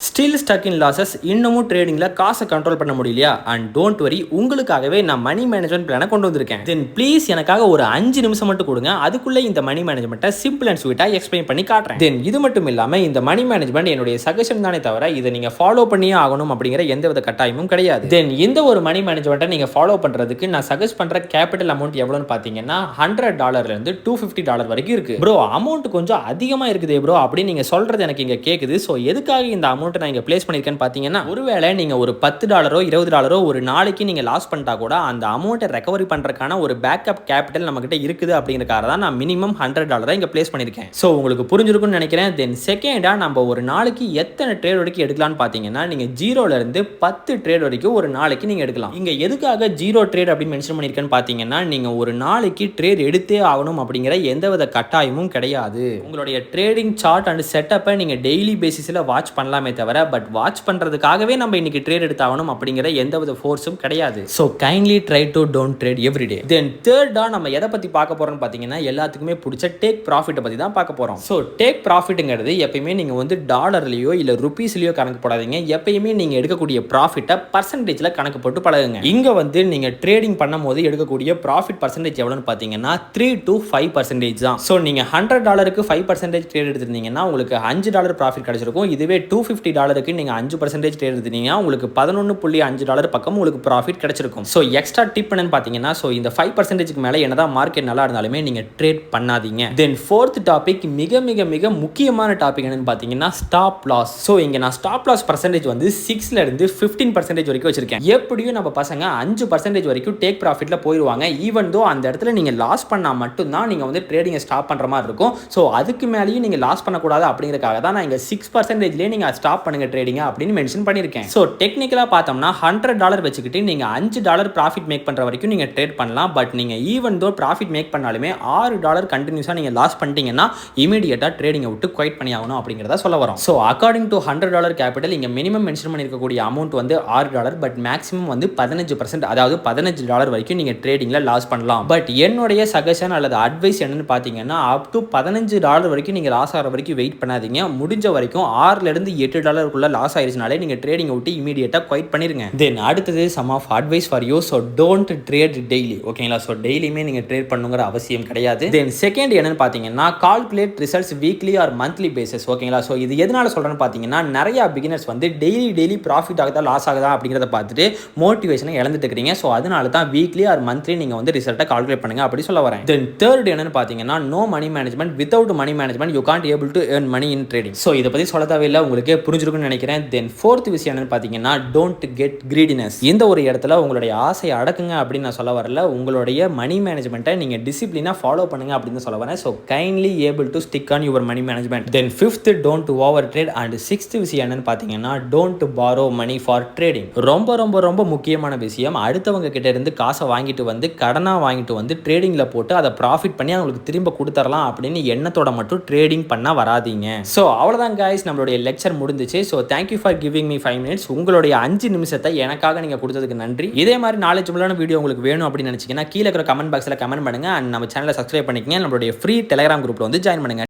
Still stuck in losses, இன்னமும் ட்ரேடிங்கில் காசை control பண்ண முடியலையா? அண்ட் டோன்ட் வரி, உங்களுக்காகவே நான் மணி மேனேஜ்மெண்ட் பிளானை கொண்டு வந்திருக்கேன். தென் ப்ளீஸ் எனக்காக ஒரு 5 நிமிஷம் மட்டும் கொடுங்க. அதுக்குள்ளே இந்த மணி மேனேஜ்மெண்ட்டை சிம்பிள் அண்ட் ஸ்வீட்டாக எக்ஸ்பிளைன் பண்ணி காட்டுறேன். தென் இது மட்டும் இல்லாமல் இந்த மணி மேனேஜ்மெண்ட் என்னுடைய சஜஷன் தானே தவிர இதை நீங்கள் ஃபாலோ பண்ணியே ஆகணும் அப்படிங்கிற எந்தவித கட்டாயமும் கிடையாது. தென் இந்த ஒரு மணி மேனேஜ்மெண்ட்டை நீங்கள் ஃபாலோ பண்ணுறதுக்கு நான் சஜஸ்ட் பண்ணுற கேபிட்டல் அமௌண்ட் எவ்வளோன்னு பார்த்தீங்கன்னா $100 $250 வரைக்கும் இருக்குது. ப்ரோ அமௌண்ட் கொஞ்சம் அதிகமாக இருக்குது ப்ரோ அப்படின்னு நீங்கள் சொல்கிறது எனக்கு இங்கே கேட்குது. ஸோ எதுக்காக இந்த அமௌண்ட் நான் இங்க பிளேஸ் பண்ணிருக்கேன்னு பாத்தீங்கன்னா, ஒருவேளை நீங்க ஒரு $10 $20 ஒரு நாளைக்கு நீங்க லாஸ் பண்ணிட்டா கூட அந்த அமௌண்ட்டை ரெக்கவரி பண்றதுக்கான ஒரு பேக்கப் கேபிட்டல் நம்ம கிட்ட இருக்குது அப்படிங்கறதுக்காக தான் நான் மினிமம் $100 இங்க பிளேஸ் பண்ணிருக்கேன். சோ உங்களுக்கு புரிஞ்சிருக்கும்னு நினைக்கிறேன். தென் செகண்டா நம்ம ஒரு நாளைக்கு எத்தனை ட்ரேட் வரைக்கும் எடுக்கலாம்னு பாத்தீங்கன்னா, நீங்க 0ல இருந்து 10 ட்ரேட் வரைக்கும் ஒரு நாளைக்கு நீங்க எடுக்கலாம். இங்க எதுக்காக 0 ட்ரேட் அப்படின்னு மென்ஷன் பண்ணிருக்கேன்னு பாத்தீங்கன்னா, நீங்க ஒரு நாளைக்கு ட்ரேட் எடுத்தே ஆகணும் அப்படிங்கிற எந்தவித கட்டாயமும் கிடையாது. உங்களுடைய ட்ரேடிங் சார்ட் அண்ட் செட்டப்பை நீங்க டெய்லி பேசிஸ்ல வாட்ச் பண்ணலாமே தவிர பட் வாட்ச் பண்றதுக்காகவே நம்ம இன்னைக்கு ட்ரேட் எடுத்தாகணும் அப்படிங்கிற எந்தவித ஃபோர்ஸும் கிடையாது. So kindly try to don't trade everyday. Then தேர்டா நம்ம எதை பத்தி பார்க்க போறோம்னு பாத்தீங்கன்னா, எல்லாத்துக்குமே பிடிச்ச டேக் ப்ராஃபிட்டை பத்தி தான் பார்க்க போறோம். ஸோ டேக் ப்ராஃபிட்ங்கிறது எப்பயுமே நீங்க வந்து டாலர்லயோ இல்ல ருபீஸ்லயோ கணக்கு போடாதீங்க. எப்பயுமே நீங்க எடுக்கக்கூடிய ப்ராஃபிட்டை பர்சன்டேஜ்ல கணக்கு போட்டு பழகுங்க. இங்க வந்து நீங்க ட்ரேடிங் பண்ணும்போது எடுக்கக்கூடிய ப்ராஃபிட் பர்சன்டேஜ் எவ்வளவுன்னு பாத்தீங்கன்னா 3 to 5% தான். ஸோ நீங்க $100க்கு 5% ட்ரேட் எடுத்திருந்தீங்கன்னா உங்களுக்கு $5 ப்ராஃபிட் கிடைச்சிருக்கும். இதுவே $250 நீங்க 5% ட்ரேட் எடுத்தீங்கன்னா உங்களுக்கு $11.5 பக்கம் உங்களுக்கு ப்ராஃபிட் கிடைச்சிருக்கும். சோ எக்ஸ்ட்ரா டிப் என்னன்னு பாத்தீங்கன்னா, சோ இந்த 5%க்கு மேல என்னதான் மார்க்கெட் நல்லா இருந்தாலுமே நீங்க ட்ரேட் பண்ணாதீங்க. தென் ஃபோர்த் டாபிக், மிக மிக மிக முக்கியமான டாபிக் என்னன்னு பாத்தீங்கன்னா ஸ்டாப் லாஸ். சோ இங்க நான் ஸ்டாப் லாஸ் பர்சன்டேஜ் வந்து 6ல இருந்து 15% வரைக்கும் வச்சிருக்கேன். எப்படியும் நம்ம பசங்க 5% வரைக்கும் டேக் ப்ராஃபிட்ல போயிடுவாங்க. ஈவன் தோ அந்த இடத்துல நீங்க லாஸ் பண்ணா மட்டும் தான் நீங்க வந்து ட்ரேடிங்கை ஸ்டாப் பண்ற மாதிரி இருக்கும். சோ அதுக்கு மேலேயும் நீங்க லாஸ் பண்ணக்கூடாது அப்படிங்கறதுக்காக தான் நான் இங்க 6%லேயே நீங்க ஸ்டாப் பண்ணுங்க ட்ரேடிங் அப்படின்னு மென்ஷன் பண்ணிருக்கேன். சோ டெக்னிக்கலா பார்த்தோம்னா $100 வச்சுக்கிட்டு நீங்க $5 ப்ராஃபிட் மேக் பண்ற வரைக்கும் நீங்க ட்ரேட் பண்ணலாம். பட் நீங்க ஈவன் தோ ப்ராஃபிட் மேக் பண்ணாலுமே $6 கண்டினியூஸா நீங்க லாஸ் பண்ணிட்டீங்கன்னா இமிடியேட்டா ட்ரேடிங்கை விட்டு குவைட் பண்ணி ஆகணும் அப்படிங்கறத சொல்ல வரோம். சோ அக்கார்டிங் டு $100 கேபிட்டல் இங்க மினிமம் மென்ஷன் பண்ணிருக்கக்கூடிய அமௌண்ட் வந்து $6, பட் மேக்ஸிமம் வந்து 15%, அதாவது $15 வரைக்கும் நீங்க ட்ரேடிங்ல லாஸ் பண்ணலாம். பட் என்னுடைய சஜஷன் அல்லது அட்வைஸ் என்னன்னு பாத்தீங்கன்னா, அப் டு $15 வரைக்கும் நீங்க லாஸ் ஆகிற வரைக்கும் வெயிட் பண்ணாதீங்க. முடிஞ்ச வரைக்கும் $6ல இருந்து $8 லாஸ் ஆயிருச்சுனாலே நீங்க ட்ரேடிங் விட்டு இமிடியேட்டா குவைட் பண்ணிருங்க. தென் அடுத்தது some of advice for you. So don't trade daily. ஓகேங்களா? ஸோ டெய்லியுமே நீங்க ட்ரேட் பண்ணுங்கிற அவசியம் கிடையாது. தென் செகண்ட் என்னன்னு பாத்தீங்கன்னா, calculate results weekly R monthly basis. ஓகேங்களா? ஸோ இது எதனால சொல்றேன்னு பாத்தீங்கன்னா, நிறைய பிகினர்ஸ் வந்து டெய்லி ப்ராஃபிட் ஆகுதா லாஸ் ஆகுதா அப்படிங்கிறத பார்த்துட்டு மோட்டிவேஷனை இழந்துட்டு இருக்கிறீங்க. ஸோ அதனால தான் வீக்லி ஆர் மந்த்லி நீங்க வந்து ரிசல்ட்டை கால்குலேட் பண்ணுங்க அப்படி சொல்ல வரேன். தென் தேர்ட் என்னன்னு பாத்தீங்கன்னா, no money management. Without money management you can't able to earn money in trading. So இதை பத்தி சொல்ல தேவையில்லை, உங்களுக்கே புரிஞ்சிருக்கும்னு நினைக்கிறேன். தென் ஃபோர்த் விஷயம் என்னன்னு பாத்தீங்கன்னா, டோன்ட் கெட் கிரீடினஸ். இந்த ஒரு இடத்துல உங்களுடைய ஆசையை அடக்குங்க அப்படின்னு நான் சொல்ல வரல. உங்களுடைய மணி மேனேஜ்மெண்ட்டை நீங்க டிசிப்ளினா ஃபாலோ பண்ணுங்க அப்படின்னு சொல்ல வரேன். So kindly able to stick on your money management. Then fifth, don't over trade. And sixth விஷயம் என்னன்னு பாத்தீங்கன்னா, don't borrow money for trading. ரொம்ப ரொம்ப ரொம்ப முக்கியமான விஷயம். அடுத்தவங்க கிட்ட இருந்து காசை வாங்கிட்டு வந்து கடனா வாங்கிட்டு வந்து ட்ரேடிங்ல போட்டு அதை ப்ராஃபிட் பண்ணி அவங்களுக்கு திரும்ப கொடுத்துடலாம் அப்படின்னு எண்ணத்தோட மட்டும் ட்ரேடிங் பண்ண வராதீங்க. ஸோ அவ்வளோதான் guys, நம்மளுடைய லெக்சர் முடிஞ்சிச்சு. So thank you for giving me 5 minutes. உங்களுடைய 5 நிமிஷத்தை எனக்காக நீங்கள் கொடுத்ததுக்கு நன்றி. இதே மாதிரி நாலேஜ்ஃபுல்லான வீடியோ உங்களுக்கு வேணும் அப்படின்னு நினச்சிங்கன்னா கீழே இருக்கிற கமெண்ட் பாக்ஸில் கமெண்ட் பண்ணுங்க. அண்ட் நம்ம சேனலை சப்ஸ்கிரைப் பண்ணிக்கங்க. நம்மளுடைய ஃப்ரீ டெலிகிராம் குரூப்பில் வந்து ஜாயின் பண்ணுங்க.